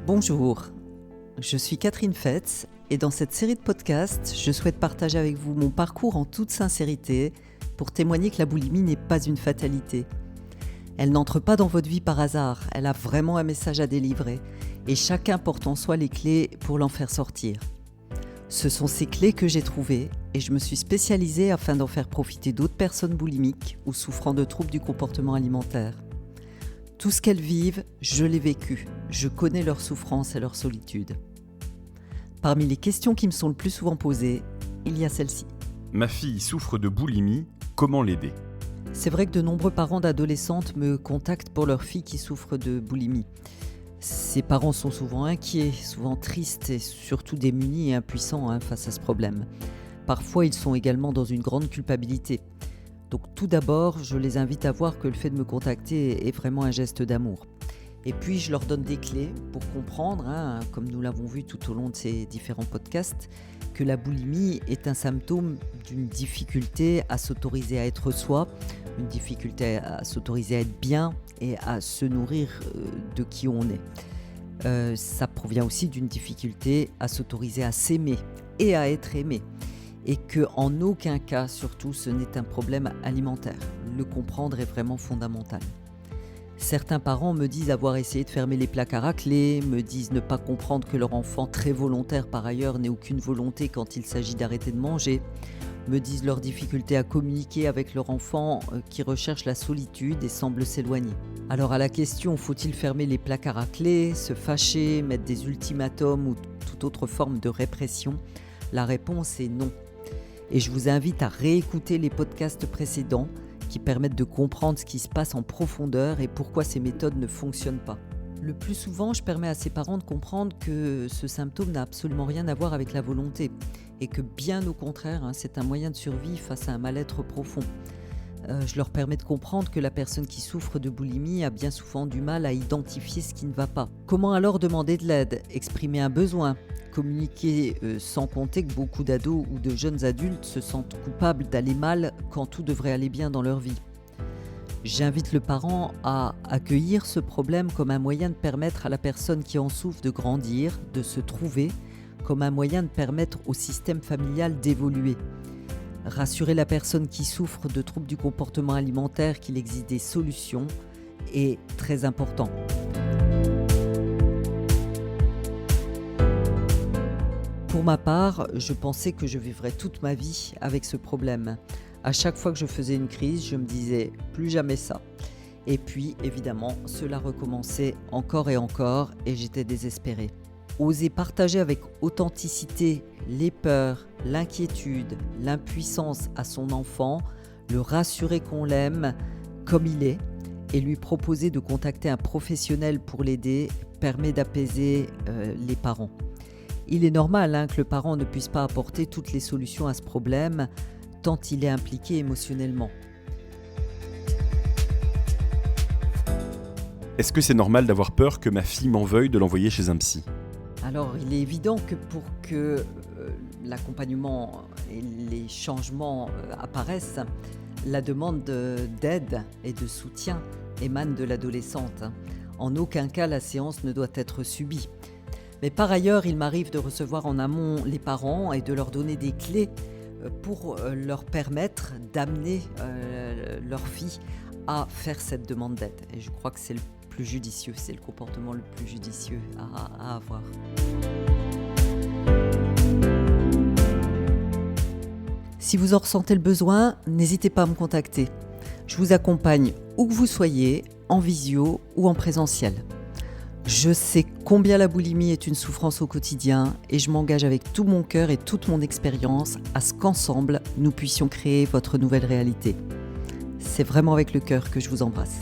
Bonjour, je suis Catherine Fetz et dans cette série de podcasts, je souhaite partager avec vous mon parcours en toute sincérité pour témoigner que la boulimie n'est pas une fatalité. Elle n'entre pas dans votre vie par hasard, elle a vraiment un message à délivrer et chacun porte en soi les clés pour l'en faire sortir. Ce sont ces clés que j'ai trouvées et je me suis spécialisée afin d'en faire profiter d'autres personnes boulimiques ou souffrant de troubles du comportement alimentaire. Tout ce qu'elles vivent, je l'ai vécu. Je connais leur souffrance et leur solitude. Parmi les questions qui me sont le plus souvent posées, il y a celle-ci. Ma fille souffre de boulimie, comment l'aider ? C'est vrai que de nombreux parents d'adolescentes me contactent pour leur fille qui souffre de boulimie. Ces parents sont souvent inquiets, souvent tristes et surtout démunis et impuissants face à ce problème. Parfois, ils sont également dans une grande culpabilité. Donc tout d'abord, je les invite à voir que le fait de me contacter est vraiment un geste d'amour. Et puis je leur donne des clés pour comprendre, comme nous l'avons vu tout au long de ces différents podcasts, que la boulimie est un symptôme d'une difficulté à s'autoriser à être soi, une difficulté à s'autoriser à être bien et à se nourrir de qui on est. Ça provient aussi d'une difficulté à s'autoriser à s'aimer et à être aimé. Et qu'en aucun cas, surtout, ce n'est un problème alimentaire. Le comprendre est vraiment fondamental. Certains parents me disent avoir essayé de fermer les placards à clé, me disent ne pas comprendre que leur enfant, très volontaire par ailleurs, n'ait aucune volonté quand il s'agit d'arrêter de manger, me disent leur difficulté à communiquer avec leur enfant qui recherche la solitude et semble s'éloigner. Alors à la question, faut-il fermer les placards à clé, se fâcher, mettre des ultimatums ou toute autre forme de répression ? La réponse est non. Et je vous invite à réécouter les podcasts précédents qui permettent de comprendre ce qui se passe en profondeur et pourquoi ces méthodes ne fonctionnent pas. Le plus souvent, je permets à ces parents de comprendre que ce symptôme n'a absolument rien à voir avec la volonté et que bien au contraire, c'est un moyen de survie face à un mal-être profond. Je leur permets de comprendre que la personne qui souffre de boulimie a bien souvent du mal à identifier ce qui ne va pas. Comment alors demander de l'aide, exprimer un besoin, communiquer sans compter que beaucoup d'ados ou de jeunes adultes se sentent coupables d'aller mal quand tout devrait aller bien dans leur vie. J'invite le parent à accueillir ce problème comme un moyen de permettre à la personne qui en souffre de grandir, de se trouver, comme un moyen de permettre au système familial d'évoluer. Rassurer la personne qui souffre de troubles du comportement alimentaire qu'il existe des solutions est très important. Pour ma part, je pensais que je vivrais toute ma vie avec ce problème. À chaque fois que je faisais une crise, je me disais « plus jamais ça ». Et puis, évidemment, cela recommençait encore et encore et j'étais désespérée. Oser partager avec authenticité les peurs, l'inquiétude, l'impuissance à son enfant, le rassurer qu'on l'aime comme il est et lui proposer de contacter un professionnel pour l'aider permet d'apaiser les parents. Il est normal que le parent ne puisse pas apporter toutes les solutions à ce problème tant il est impliqué émotionnellement. Est-ce que c'est normal d'avoir peur que ma fille m'en veuille de l'envoyer chez un psy ? Alors, il est évident que pour que l'accompagnement et les changements apparaissent, la demande d'aide et de soutien émane de l'adolescente. En aucun cas, la séance ne doit être subie. Mais par ailleurs, il m'arrive de recevoir en amont les parents et de leur donner des clés pour leur permettre d'amener leur fille à faire cette demande d'aide. Et je crois que c'est le plus judicieux, c'est le comportement le plus judicieux à avoir. Si vous en ressentez le besoin, n'hésitez pas à me contacter. Je vous accompagne où que vous soyez, en visio ou en présentiel. Je sais combien la boulimie est une souffrance au quotidien et je m'engage avec tout mon cœur et toute mon expérience à ce qu'ensemble, nous puissions créer votre nouvelle réalité. C'est vraiment avec le cœur que je vous embrasse.